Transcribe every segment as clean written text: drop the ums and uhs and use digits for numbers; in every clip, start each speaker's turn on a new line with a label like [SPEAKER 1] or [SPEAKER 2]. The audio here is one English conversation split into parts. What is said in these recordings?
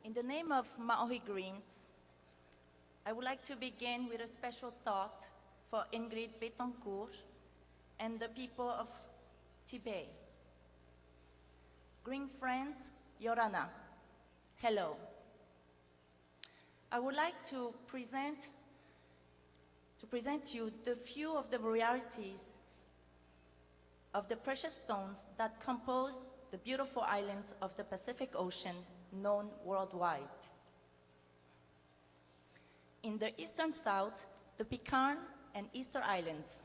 [SPEAKER 1] In the name of Maori Greens, I would like to begin with a special thought for Ingrid Betancourt and the people of Tibet. Green friends, Yorana, hello. I would like to present you the few of the varieties of the precious stones that compose the beautiful islands of the Pacific Ocean known worldwide. In the eastern south, the Pitcairn and Easter Islands.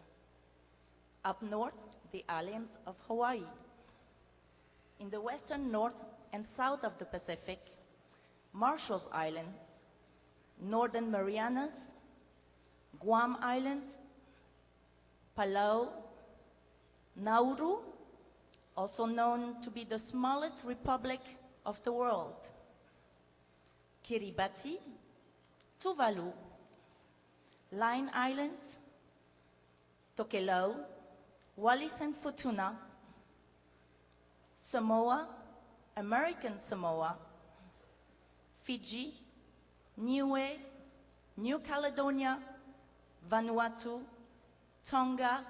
[SPEAKER 1] Up north, the islands of Hawaii. In the western north and south of the Pacific, Marshall's Islands, Northern Marianas, Guam Islands, Palau, Nauru, also known to be the smallest republic of the world, Kiribati, Tuvalu, Line Islands, Tokelau, Wallis and Futuna, Samoa, American Samoa, Fiji, Niue, New Caledonia, Vanuatu, Tonga,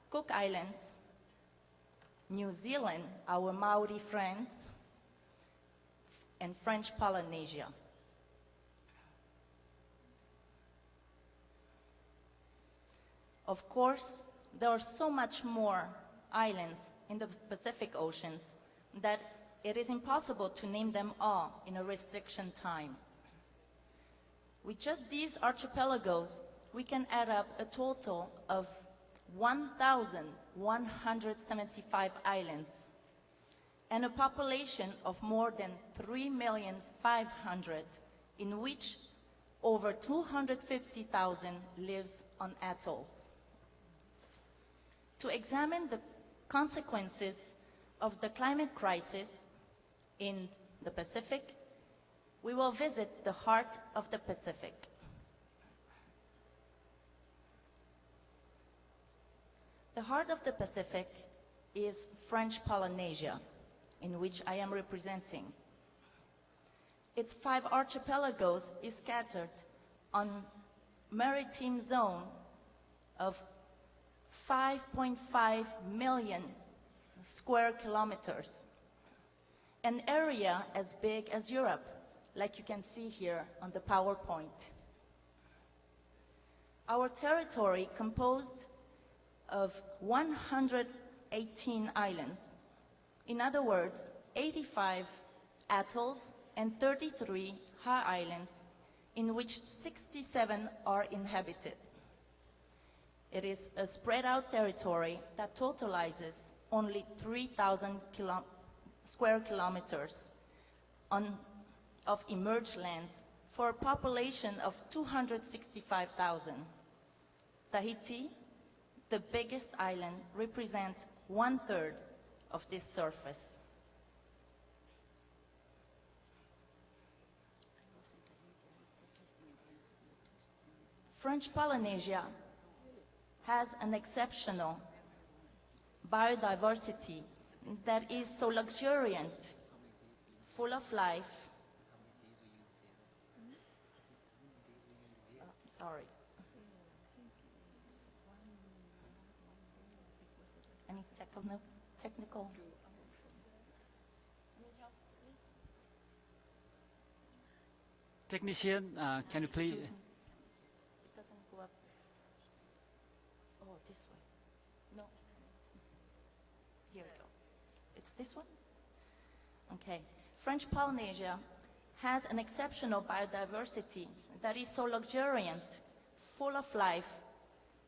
[SPEAKER 1] Cook Islands, New Zealand, our Maori friends, and French Polynesia. Of course, there are so much more islands in the Pacific Oceans that it is impossible to name them all in a restriction time. With just these archipelagos, we can add up a total of 1,175 islands and a population of more than 3,500,000, in which over 250,000 lives on atolls. To examine the consequences of the climate crisis in the Pacific, we will visit the heart of the Pacific. The heart of the Pacific is French Polynesia, in which I am representing. Its 5 archipelagos is scattered on maritime zone of 5.5 million square kilometers, an area as big as Europe, like you can see here on the PowerPoint. Our territory composed of 118 islands. In other words, 85 atolls and 33 islands, in which 67 are inhabited. It is a spread out territory that totalizes only 3,000 square kilometers of emerged lands for a population of 265,000. Tahiti, the biggest island, represents 1/3 of this surface. French Polynesia has an exceptional biodiversity that is so luxuriant, full of life. Sorry. Any technical?
[SPEAKER 2] Technician, can you please?
[SPEAKER 1] Excuse me. It doesn't go up. Oh, this way. No. Here we go. It's this one? Okay. French Polynesia has an exceptional biodiversity that is so luxuriant, full of life,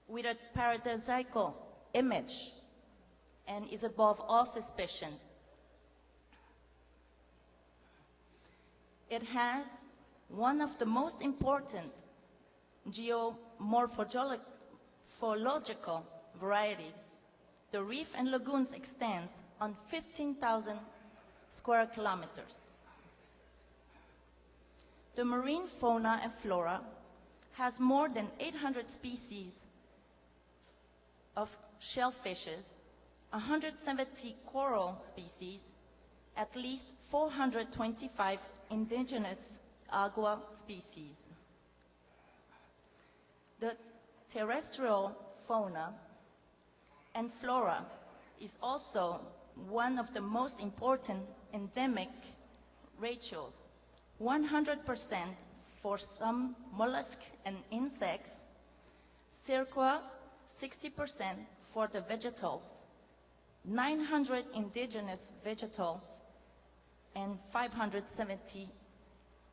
[SPEAKER 1] with a paradisiacal image, and is above all suspicion. It has one of the most important geomorphological varieties. The reef and lagoons extends on 15,000 square kilometers. The marine fauna and flora has more than 800 species of shellfishes, 170 coral species, at least 425 indigenous agua species. The terrestrial fauna and flora is also one of the most important endemic ratios. 100% for some mollusks and insects, circa 60% for the vegetals, 900 indigenous vegetals, and 570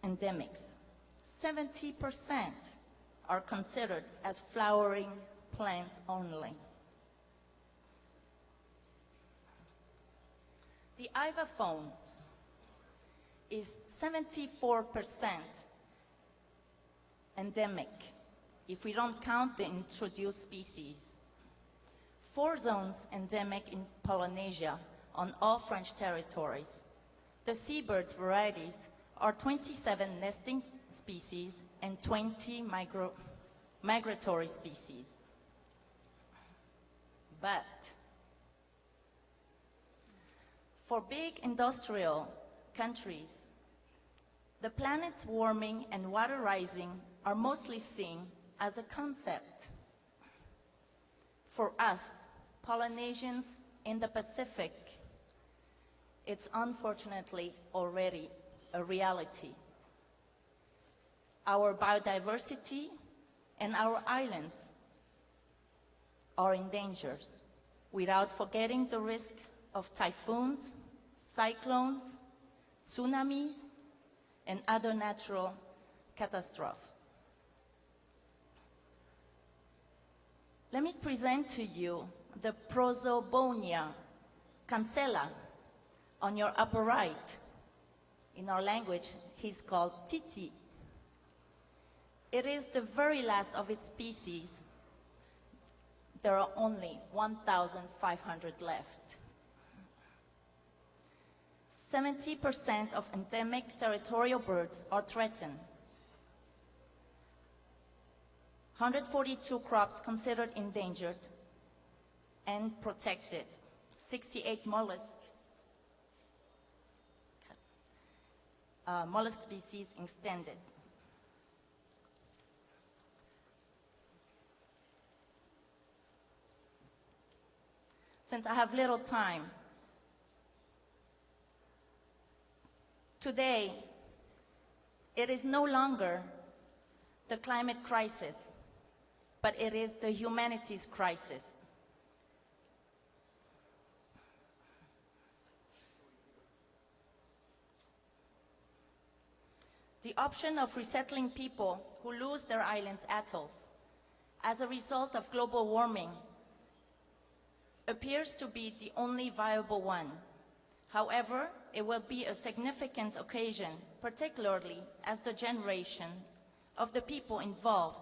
[SPEAKER 1] endemics. 70% are considered as flowering plants only. The ivafaune is 74% endemic, if we don't count the introduced species. 4 zones endemic in Polynesia on all French territories. The seabirds varieties are 27 nesting species and 20 migratory species. But for big industrial countries, the planet's warming and water rising are mostly seen as a concept. For us, Polynesians in the Pacific, it's unfortunately already a reality. Our biodiversity and our islands are in danger, without forgetting the risk of typhoons, cyclones, tsunamis, and other natural catastrophes. Let me present to you the Prosobonia cancella on your upper right. In our language, he's called Titi. It is the very last of its species. There are only 1,500 left. 70% of endemic territorial birds are threatened. 142 crops considered endangered and protected. 68 mollusk species extended. Since I have little time, today, it is no longer the climate crisis, but it is the humanities crisis. The option of resettling people who lose their islands' atolls as a result of global warming appears to be the only viable one. However, it will be a significant occasion, particularly as the generations of the people involved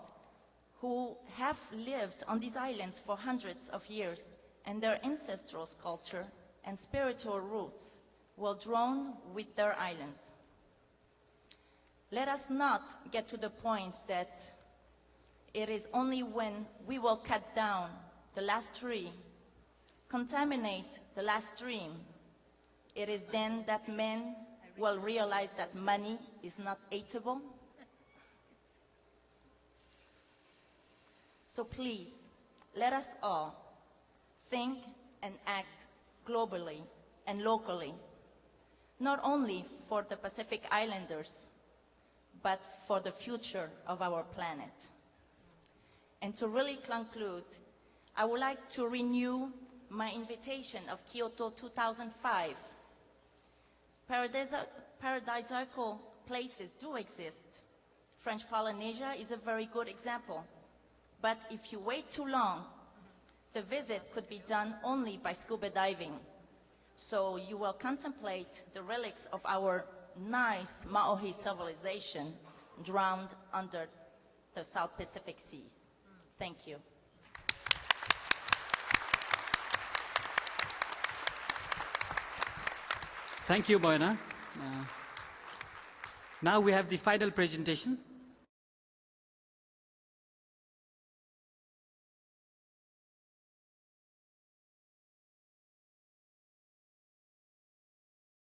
[SPEAKER 1] who have lived on these islands for hundreds of years and their ancestral culture and spiritual roots will drown with their islands. Let us not get to the point that it is only when we will cut down the last tree, contaminate the last stream, it is then that men will realize that money is not eatable. So please, let us all think and act globally and locally, not only for the Pacific Islanders, but for the future of our planet. And to really conclude, I would like to renew my invitation of Kyoto 2005. Paradisiacal places do exist. French Polynesia is a very good example. But if you wait too long, the visit could be done only by scuba diving. So you will contemplate the relics of our nice Maori civilization drowned under the South Pacific Seas. Thank you.
[SPEAKER 2] Thank you, Moena. Now we have the final presentation